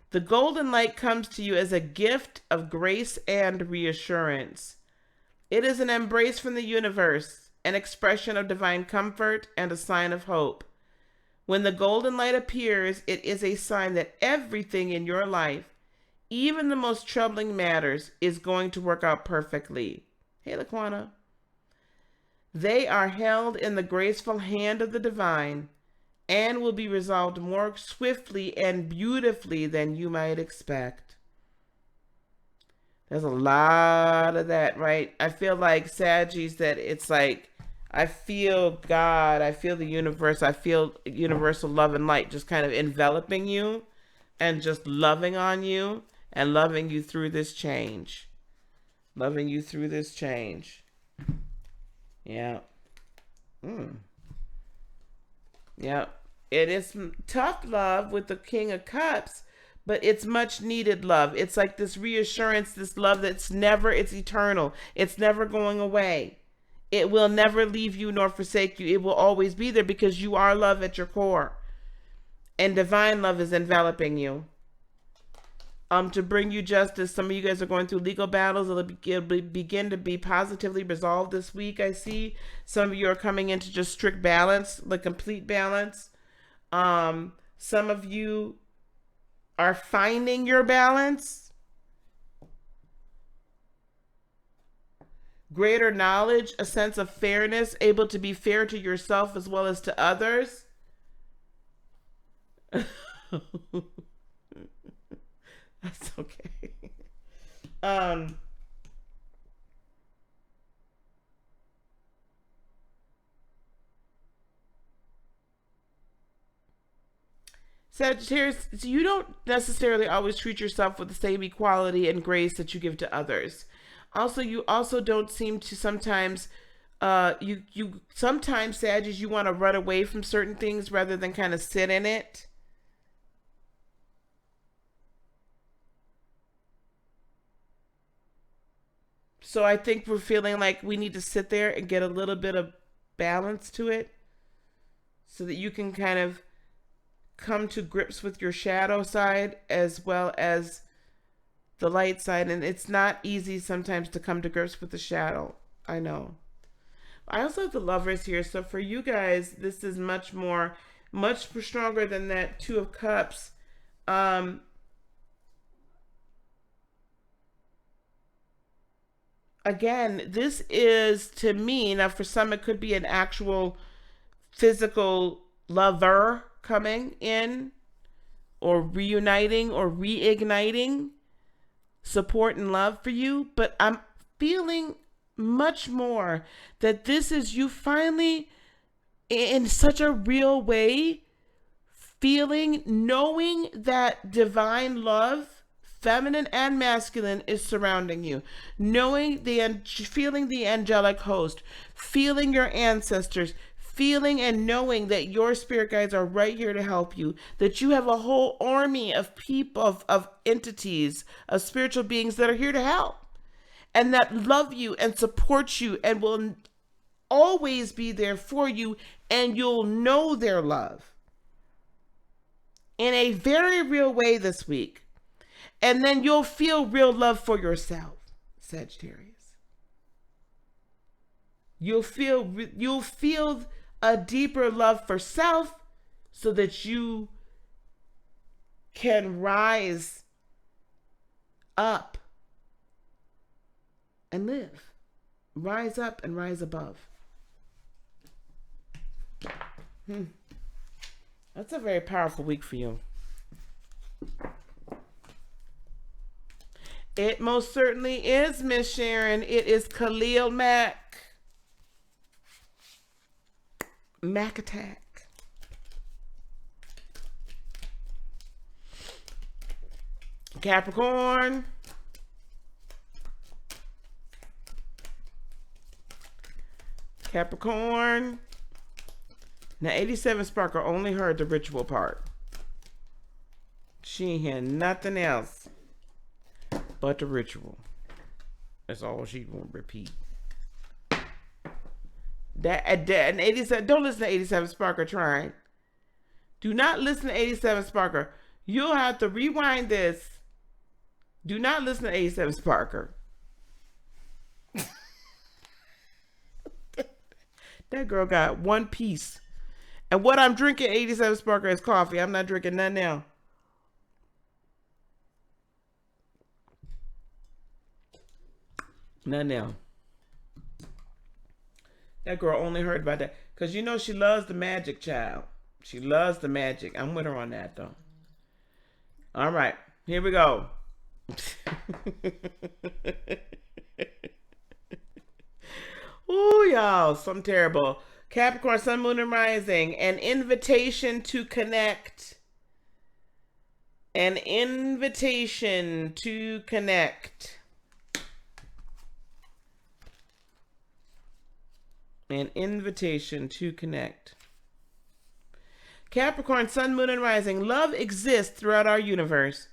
The golden light comes to you as a gift of grace and reassurance. It is an embrace from the universe, an expression of divine comfort, and a sign of hope. When the golden light appears, it is a sign that everything in your life, even the most troubling matters, is going to work out perfectly. Hey, Laquana. They are held in the graceful hand of the divine and will be resolved more swiftly and beautifully than you might expect. There's a lot of that, right? I feel like, Saggies, that it's like, I feel God, I feel the universe, I feel universal love and light just kind of enveloping you and just loving on you and loving you through this change. Loving you through this change. Yeah. Yeah. It is tough love with the King of Cups, but it's much needed love. It's like this reassurance, this love it's eternal. It's never going away. It will never leave you nor forsake you. It will always be there because you are love at your core. And divine love is enveloping you. To bring you justice. Some of you guys are going through legal battles. It'll begin to be positively resolved this week, I see. Some of you are coming into just strict balance, like complete balance. Some of you are finding your balance. Greater knowledge, a sense of fairness, able to be fair to yourself as well as to others. That's okay. Sagittarius, so you don't necessarily always treat yourself with the same equality and grace that you give to others. Also, you also don't seem to sometimes, sometimes, Sagittarius, you want to run away from certain things rather than kind of sit in it. So I think we're feeling like we need to sit there and get a little bit of balance to it so that you can kind of come to grips with your shadow side as well as the light side. And it's not easy sometimes to come to grips with the shadow. I know. I also have the Lovers here. So for you guys, this is much stronger than that Two of Cups. Again, this is, to me, now for some it could be an actual physical lover coming in or reuniting or reigniting support and love for you, but I'm feeling much more that this is you finally, in such a real way, knowing that divine love, feminine and masculine, is surrounding you, feeling the angelic host, feeling your ancestors, feeling and knowing that your spirit guides are right here to help you, that you have a whole army of people, of entities, of spiritual beings that are here to help and that love you and support you and will always be there for you, and you'll know their love in a very real way this week. And then you'll feel real love for yourself, Sagittarius. You'll feel a deeper love for self so that you can rise up and live. Rise up and rise above. That's a very powerful week for you. It most certainly is, Miss Sharon. It is Khalil Mack. Mac attack. Capricorn. Capricorn. Now, 87 Sparkle only heard the ritual part. She ain't hear nothing else but the ritual. That's all she gonna repeat. That and 87. Don't listen to 87 Sparker trying. Do not listen to 87 Sparker. You'll have to rewind this. Do not listen to 87 Sparker. That girl got one piece. And what I'm drinking, 87 Sparker, is coffee. I'm not drinking none now. None now. That girl only heard about that. Because you know she loves the magic, child. She loves the magic. I'm with her on that, though. All right. Here we go. Ooh, y'all. Something terrible. Capricorn, Sun, Moon, and Rising. An invitation to connect. An invitation to connect. An invitation to connect. Capricorn, Sun, Moon, and Rising. Love exists throughout our universe.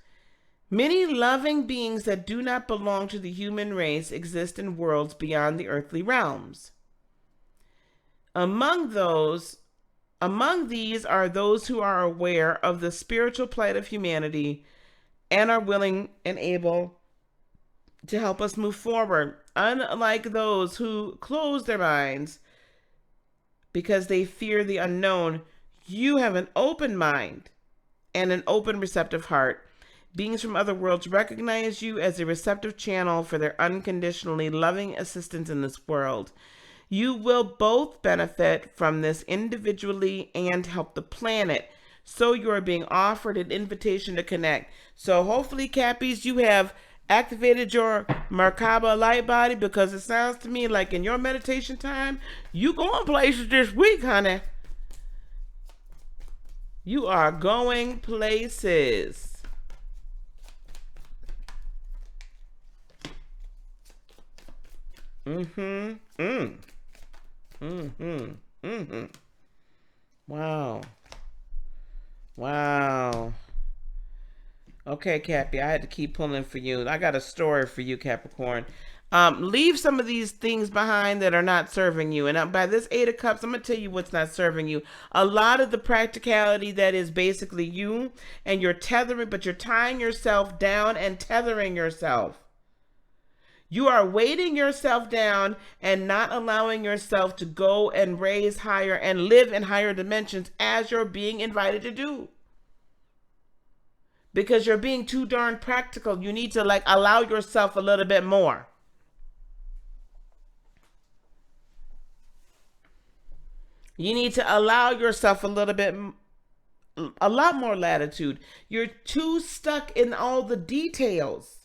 Many loving beings that do not belong to the human race exist in worlds beyond the earthly realms. Among these are those who are aware of the spiritual plight of humanity and are willing and able to help us move forward. Unlike those who close their minds because they fear the unknown, you have an open mind and an open, receptive heart. Beings from other worlds recognize you as a receptive channel for their unconditionally loving assistance in this world. You will both benefit from this individually and help the planet. So you are being offered an invitation to connect. So hopefully, Cappies, you have activated your Merkaba light body, because it sounds to me like in your meditation time, you going places this week, honey. You are going places. Wow. Wow. Okay, Cappy, I had to keep pulling for you. I got a story for you, Capricorn. Leave some of these things behind that are not serving you. And by this Eight of Cups, I'm going to tell you what's not serving you. A lot of the practicality that is basically you, and you're tethering, but you're tying yourself down and tethering yourself. You are weighting yourself down and not allowing yourself to go and raise higher and live in higher dimensions as you're being invited to do. Because you're being too darn practical. You need to allow yourself a little bit more. You need to allow yourself a lot more latitude. You're too stuck in all the details.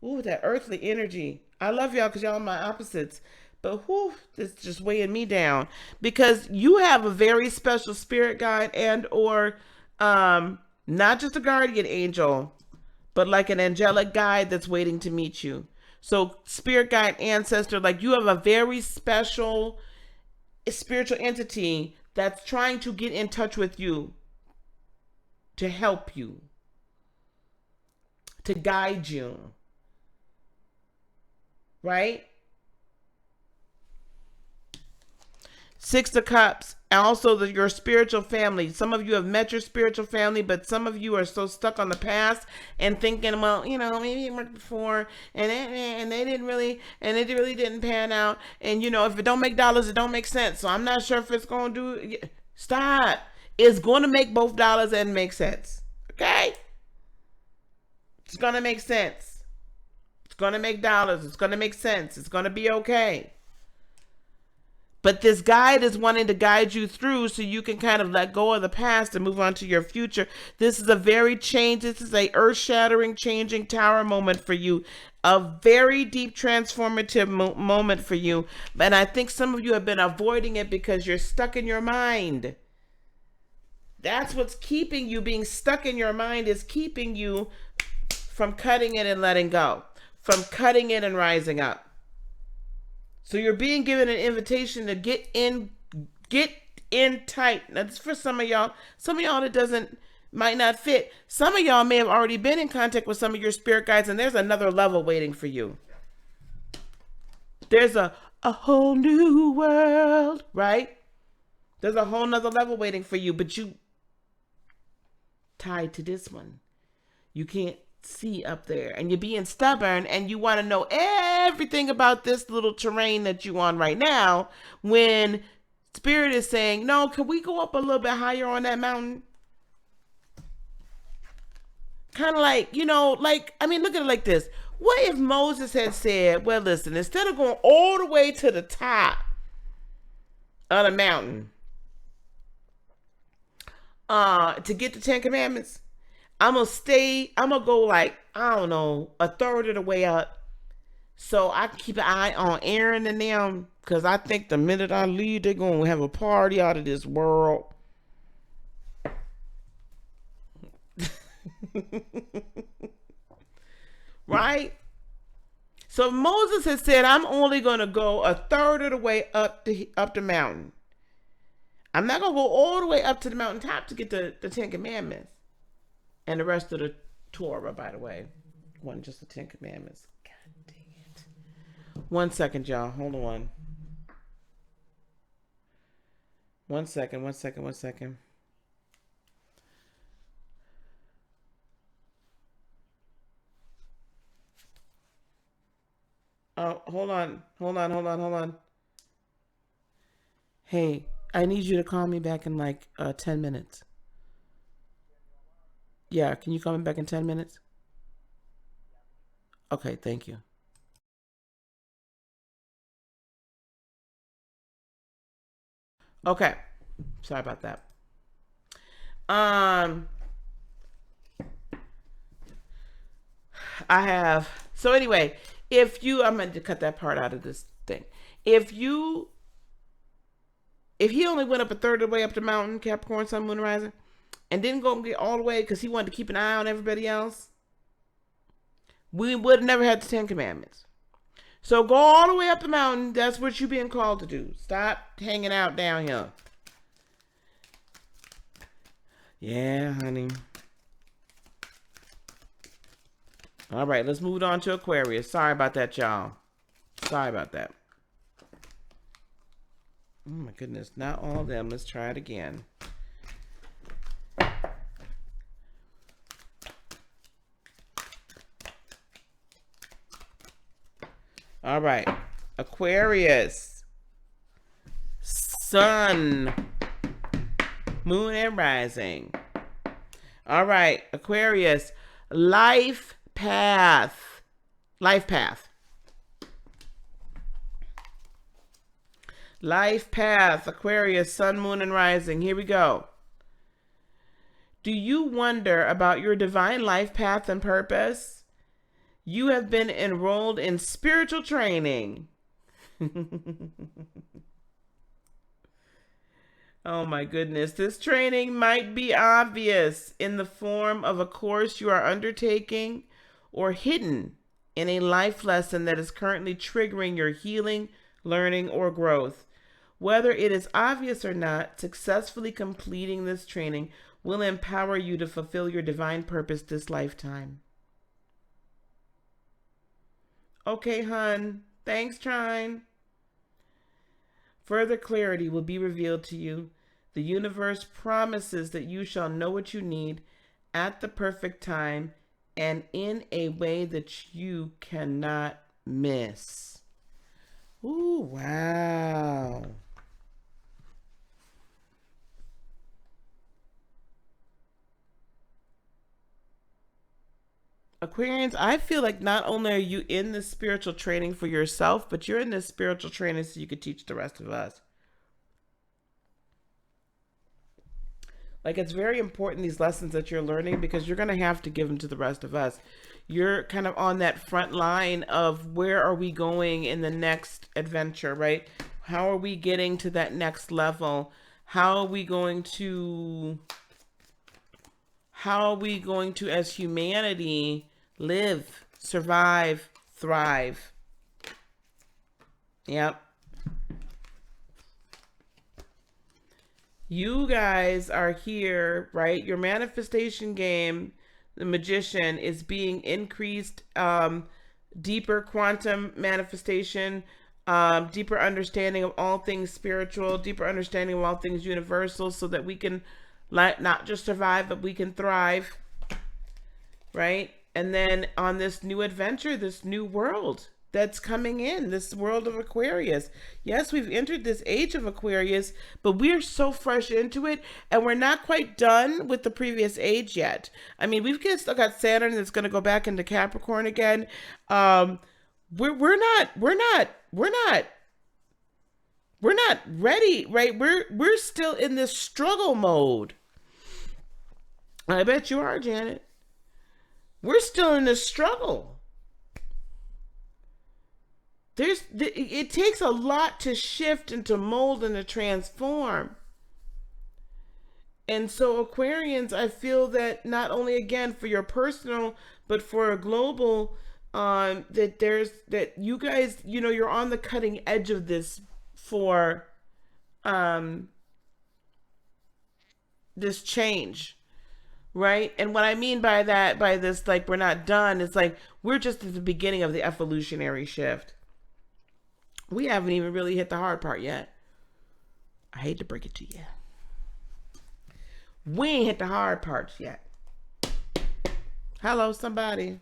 Ooh, that earthly energy. I love y'all because y'all are my opposites. But whoo, it's just weighing me down. Because you have a very special spirit guide or not just a guardian angel, but like an angelic guide that's waiting to meet you. So spirit guide, ancestor, you have a very special spiritual entity that's trying to get in touch with you, to help you, to guide you. Right? Six of Cups. Also, your spiritual family. Some of you have met your spiritual family, but some of you are so stuck on the past and thinking, well, maybe it worked before, and they didn't really, and it really didn't pan out. And if it don't make dollars, it don't make sense. So I'm not sure if it's going to do. Stop. It's going to make both dollars and make sense. Okay? It's going to make sense. It's going to make dollars. It's going to make sense. It's going to be okay. But this guide is wanting to guide you through so you can kind of let go of the past and move on to your future. This is a this is a earth-shattering, changing tower moment for you. A very deep transformative moment for you. And I think some of you have been avoiding it because you're stuck in your mind. That's what's keeping you. Being stuck in your mind is keeping you from cutting it and letting go. From cutting it and rising up. So you're being given an invitation to get in tight. Now, this is for some of y'all. Some of y'all that might not fit. Some of y'all may have already been in contact with some of your spirit guides, and there's another level waiting for you. There's a whole new world, right? There's a whole nother level waiting for you, but you tied to this one. You can't see up there, and you're being stubborn, and you want to know everything about this little terrain that you on right now, when spirit is saying, no, can we go up a little bit higher on that mountain? Kind of look at it like this. What if Moses had said, well, listen, instead of going all the way to the top of the mountain to get the 10 Commandments, I'm going to go I don't know, a third of the way up. So I can keep an eye on Aaron and them, because I think the minute I leave, they're going to have a party out of this world. Right? So Moses has said, I'm only going to go a third of the way up the mountain. I'm not going to go all the way up to the mountaintop to get the 10 Commandments and the rest of the Torah, by the way. Wasn't just the Ten Commandments. God dang it. 1 second, y'all. Hold on. 1 second, 1 second, 1 second. Oh, hold on. Hold on, hold on, hold on. Hey, I need you to call me back in like 10 minutes. Yeah, can you call me back in 10 minutes? Okay, thank you. Okay. Sorry about that. Um, I have. So anyway, if you, I'm going to cut that part out of this thing. If you, if he only went up a third of the way up the mountain, Capricorn, Sun, Moon, Rising, and didn't go and get all the way because he wanted to keep an eye on everybody else, we would have never had the Ten Commandments. So go all the way up the mountain. That's what you're being called to do. Stop hanging out down here. Yeah, honey. All right, let's move on to Aquarius. Sorry about that, y'all. Sorry about that. Oh my goodness, not all of them. Let's try it again. All right, Aquarius, Sun, Moon, and Rising. All right, Aquarius, life path. Life path. Life path, Aquarius, Sun, Moon, and Rising. Here we go. Do you wonder about your divine life path and purpose? You have been enrolled in spiritual training. Oh my goodness. This training might be obvious in the form of a course you are undertaking or hidden in a life lesson that is currently triggering your healing, learning, or growth. Whether it is obvious or not, successfully completing this training will empower you to fulfill your divine purpose this lifetime. Okay, hun. Thanks, Trine. Further clarity will be revealed to you. The universe promises that you shall know what you need at the perfect time and in a way that you cannot miss. Ooh, wow. Aquarians, I feel like not only are you in this spiritual training for yourself, but you're in this spiritual training so you could teach the rest of us. Like, it's very important, these lessons that you're learning, because you're going to have to give them to the rest of us. You're kind of on that front line of where are we going in the next adventure, right? How are we getting to that next level? How are we going to, as humanity, live, survive, thrive? Yep. You guys are here, right? Your manifestation game, the magician, is being increased, deeper quantum manifestation, deeper understanding of all things spiritual, deeper understanding of all things universal, so that we can not just survive, but we can thrive, right? And then on this new adventure, this new world that's coming in, this world of Aquarius. Yes, we've entered this age of Aquarius, but we're so fresh into it, and we're not quite done with the previous age yet. I mean, still got Saturn that's going to go back into Capricorn again. We're not ready, right? We're still in this struggle mode. I bet you are, Janet. We're still in this struggle. It takes a lot to shift and to mold and to transform. And so, Aquarians, I feel that not only, again, for your personal, but for a global, that you guys, you're on the cutting edge of this for this change, right? And what I mean by that, by this, like, we're not done, it's like we're just at the beginning of the evolutionary shift. We haven't even really hit the hard part yet. I hate to break it to you. We ain't hit the hard parts yet. Hello, somebody.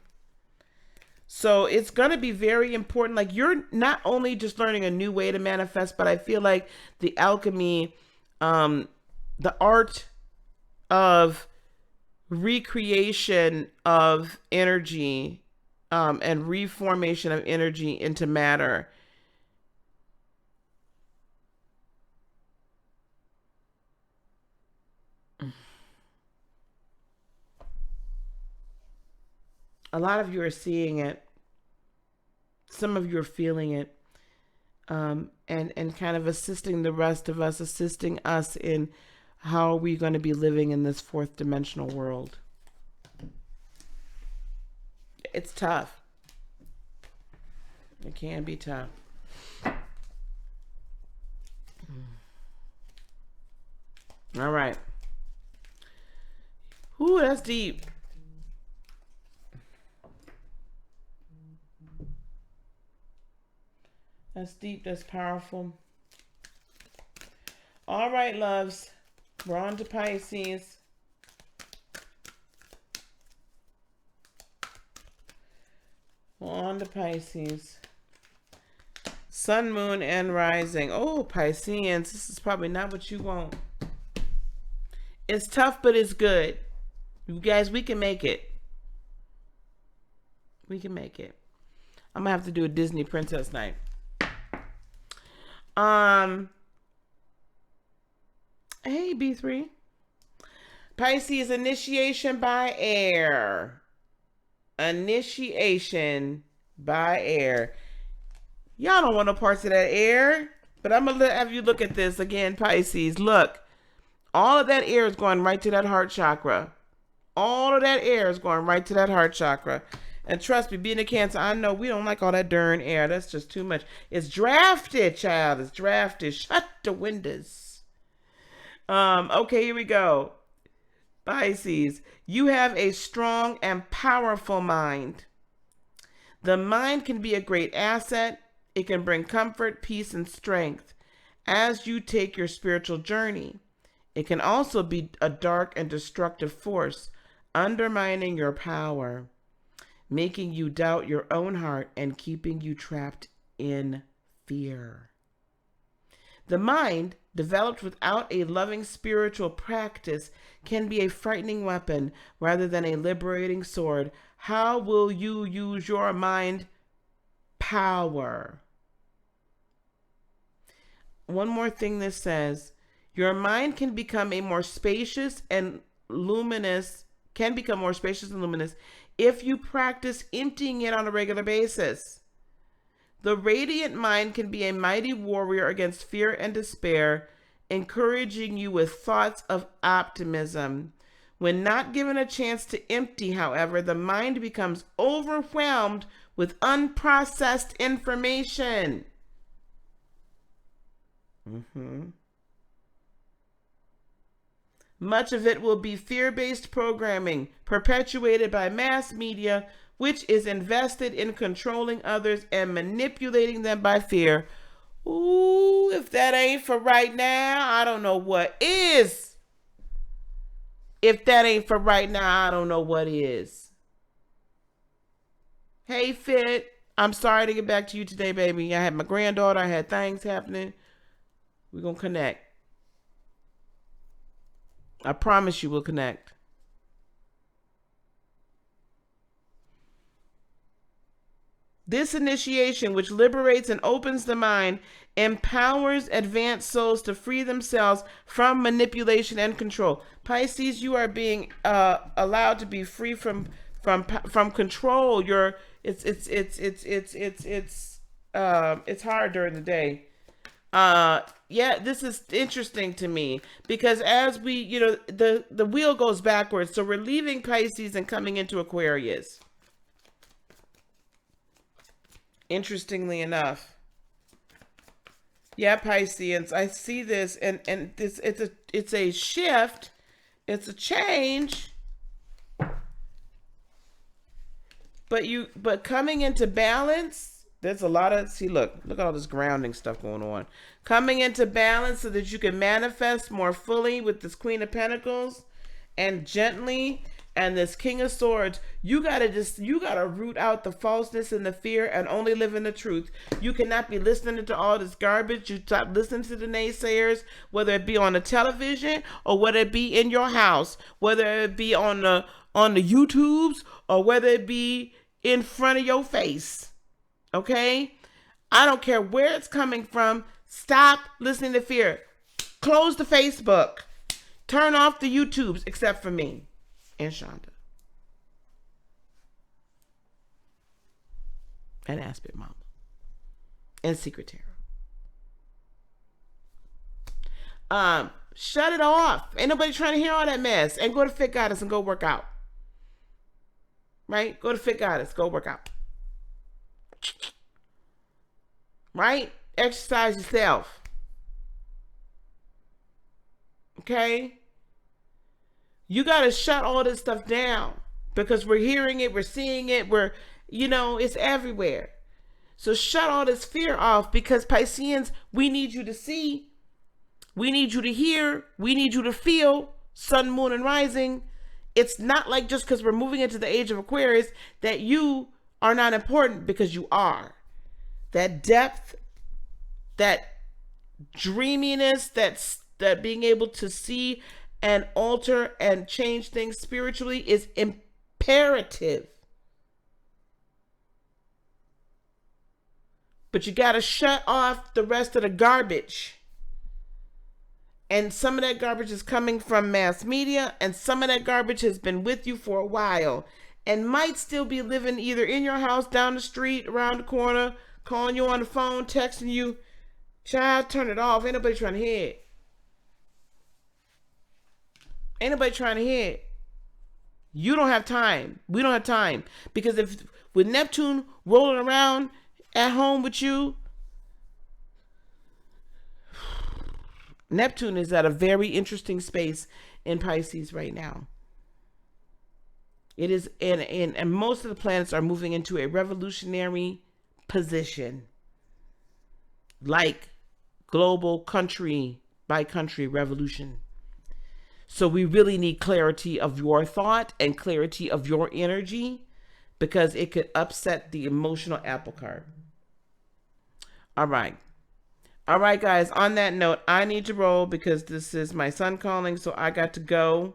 So it's going to be very important. Like, you're not only just learning a new way to manifest, but I feel like the alchemy, the art of recreation of energy, and reformation of energy into matter. A lot of you are seeing it. Some of you are feeling it. And kind of assisting the rest of us, assisting us in how are we going to be living in this fourth dimensional world. It's tough. It can be tough. All right. Ooh, that's deep. That's deep. That's powerful. All right, loves. We're on to Pisces. We're on to Pisces. Sun, moon, and rising. Oh, Pisceans, this is probably not what you want. It's tough, but it's good. You guys, we can make it. We can make it. I'm gonna have to do a Disney princess night. Hey, B3. Pisces, initiation by air. Initiation by air. Y'all don't want no parts of that air, but I'm gonna have you look at this again, Pisces. Look, all of that air is going right to that heart chakra. All of that air is going right to that heart chakra. And trust me, being a Cancer, I know we don't like all that darn air. That's just too much. It's drafted, child. It's drafted. Shut the windows. Okay, here we go. Pisces, you have a strong and powerful mind. The mind can be a great asset. It can bring comfort, peace, and strength as you take your spiritual journey. It can also be a dark and destructive force, undermining your power, making you doubt your own heart and keeping you trapped in fear. The mind, developed without a loving spiritual practice, can be a frightening weapon rather than a liberating sword. How will you use your mind power? One more thing this says, your mind can become more spacious and luminous if you practice emptying it on a regular basis. The radiant mind can be a mighty warrior against fear and despair, encouraging you with thoughts of optimism. When not given a chance to empty, however, the mind becomes overwhelmed with unprocessed information. Much of it will be fear-based programming perpetuated by mass media, which is invested in controlling others and manipulating them by fear. Ooh, if that ain't for right now, I don't know what is. If that ain't for right now, I don't know what is. Hey, Fit. I'm sorry to get back to you today, baby. I had my granddaughter. I had things happening. We're going to connect. I promise you we'll connect. This initiation, which liberates and opens the mind, empowers advanced souls to free themselves from manipulation and control. Pisces, you are being allowed to be free from control. It's hard during the day. Yeah, this is interesting to me because as we, the wheel goes backwards. So we're leaving Pisces and coming into Aquarius. Interestingly enough. Yeah, Pisceans, I see this and this it's a shift. It's a change. But coming into balance, there's a lot of, see, look at all this grounding stuff going on. Coming into balance so that you can manifest more fully with this Queen of Pentacles and gently, and this King of Swords. You gotta root out the falseness and the fear and only live in the truth. You cannot be listening to all this garbage. You stop listening to the naysayers, whether it be on the television or whether it be in your house, whether it be on the YouTubes or whether it be in front of your face. Okay? I don't care where it's coming from. Stop listening to fear. Close the Facebook. Turn off the YouTubes, except for me and Shonda. And Aspet Mama. And Secret Tarot. Shut it off. Ain't nobody trying to hear all that mess. And go to Fit Goddess and go work out. Right? Go to Fit Goddess. Go work out. Right? Exercise yourself. Okay? You got to shut all this stuff down because we're hearing it, we're seeing it, it's everywhere. So shut all this fear off because Pisceans, we need you to see, we need you to hear, we need you to feel sun, moon, and rising. It's not like just because we're moving into the age of Aquarius that you are not important, because you are. That depth, that dreaminess, that being able to see and alter and change things spiritually is imperative. But you got to shut off the rest of the garbage. And some of that garbage is coming from mass media, and some of that garbage has been with you for a while and might still be living either in your house, down the street, around the corner, calling you on the phone, texting you. Child, turn it off. Ain't nobody trying to hear it. Ain't nobody trying to hear it. You don't have time. We don't have time. Because if with Neptune rolling around at home with you, Neptune is at a very interesting space in Pisces right now. It is, and most of the planets are moving into a revolutionary position, like global country by country revolution. So we really need clarity of your thought and clarity of your energy, because it could upset the emotional apple cart. All right. All right, guys. On that note, I need to roll because this is my son calling, so I got to go.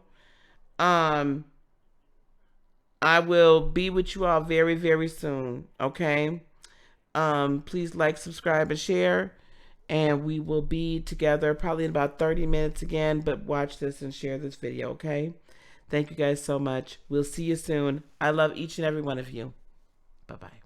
I will be with you all very, very soon. Okay. Please like, subscribe, and share. And we will be together probably in about 30 minutes again. But watch this and share this video, okay? Thank you guys so much. We'll see you soon. I love each and every one of you. Bye-bye.